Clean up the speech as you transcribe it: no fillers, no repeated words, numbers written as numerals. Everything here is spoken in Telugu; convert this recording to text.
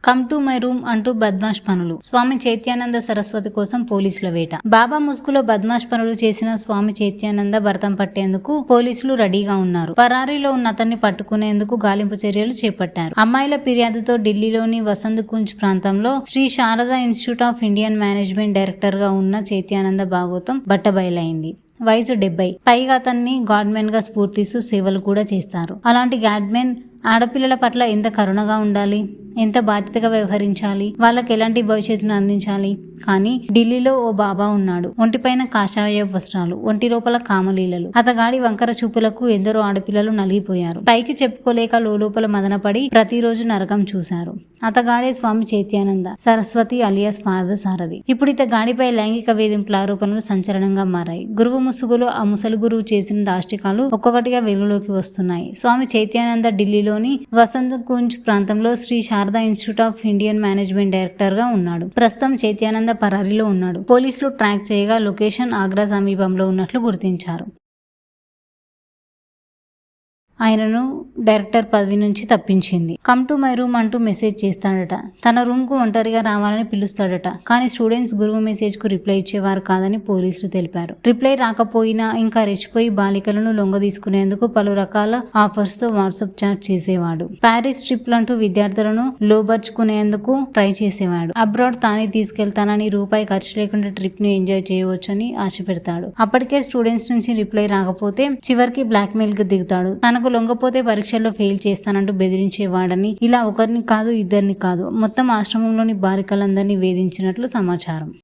కమ్ టు మై రూమ్ అంటూ బద్మాష్ పనులు. స్వామి చైత్యానంద సరస్వతి కోసం పోలీసుల వేట. బాబా ముసుగులో బద్మాష్ పనులు చేసిన స్వామి చైత్యానంద భర్తం పట్టేందుకు పోలీసులు రెడీగా ఉన్నారు. పరారీలో ఉన్న అతన్ని పట్టుకునేందుకు గాలింపు చర్యలు చేపట్టారు. అమ్మాయిల ఫిర్యాదుతో ఢిల్లీలోని వసంత్ కుంజ్ ప్రాంతంలో Shri Sharada institute of Indian management director గా ఉన్న చైత్యానంద భాగవతం బట్టబయలైంది. వయసు 70. పైగా అతన్ని గాడ్మెన్ గా స్ఫూర్తిస్తూ సేవలు కూడా చేస్తారు. అలాంటి గాడ్మెన్ ఆడపిల్లల పట్ల ఎంత కరుణగా ఉండాలి, ఎంత బాధ్యతగా వ్యవహరించాలి, వాళ్ళకి ఎలాంటి భవిష్యత్తును అందించాలి. కానీ ఢిల్లీలో ఓ బాబా ఉన్నాడు. ఒంటిపైన కాషాయ వస్త్రాలు, ఒంటి లోపల కామలీలలు. అతగాడి వంకర చూపులకు ఎందరో ఆడపిల్లలు నలిగిపోయారు. పైకి చెప్పుకోలేక లోపల మదనపడి ప్రతిరోజు నరకం చూశారు. అతగాడే స్వామి చైత్యానంద సరస్వతి అలియాస్ పార్థసారథి. ఇప్పుడు ఇతగాడిపై లైంగిక వేధింపుల ఆరోపణలు సంచలనంగా మారాయి. గురువు ముసుగులో ఆ ముసలి గురువు చేసిన దాష్టికాలు ఒక్కొక్కటిగా వెలుగులోకి వస్తున్నాయి. స్వామి చైత్యానంద ఢిల్లీలోని వసంత్ కుంజ్ ప్రాంతంలో Shri Sharada institute of Indian management director గా ఉన్నాడు. ప్రస్తుతం చైత్యానంద పరారీలో ఉన్నాడు. పోలీసులు ట్రాక్ చేయగా లొకేషన్ ఆగ్రా సమీపంలో ఉన్నట్లు గుర్తించారు. ఆయనను డైరెక్టర్ పదవి నుంచి తప్పించింది. కమ్ టు మై రూమ్ అంటూ మెసేజ్ చేస్తాడట. తన రూమ్ కు ఒంటరిగా రావాలని పిలుస్తాడట. కానీ స్టూడెంట్స్ గురువు మెసేజ్ కు రిప్లై ఇచ్చేవారు కాదని పోలీసులు తెలిపారు. రిప్లై రాకపోయినా ఇంకా రెచ్చిపోయి బాలికలను లొంగ తీసుకునేందుకు పలు రకాల ఆఫర్స్ తో వాట్సాప్ చాట్ చేసేవాడు. ప్యారిస్ ట్రిప్ లంటూ విద్యార్థులను లోబర్చుకునేందుకు ట్రై చేసేవాడు. అబ్రాడ్ తానే తీసుకెళ్తానని, రూపాయి ఖర్చు లేకుండా ట్రిప్ ను ఎంజాయ్ చేయవచ్చని ఆశ పెడతాడు. అప్పటికే స్టూడెంట్స్ నుంచి రిప్లై రాకపోతే చివరికి బ్లాక్ మెయిల్ కి దిగుతాడు. తనకు లొంగపోతే పరీక్షల్లో ఫెయిల్ చేస్తానంటూ బెదిరించేవాడని, ఇలా ఒకరిని కాదు ఇద్దరిని కాదు మొత్తం ఆశ్రమంలోని బాలికలందరినీ వేధించినట్లు సమాచారం.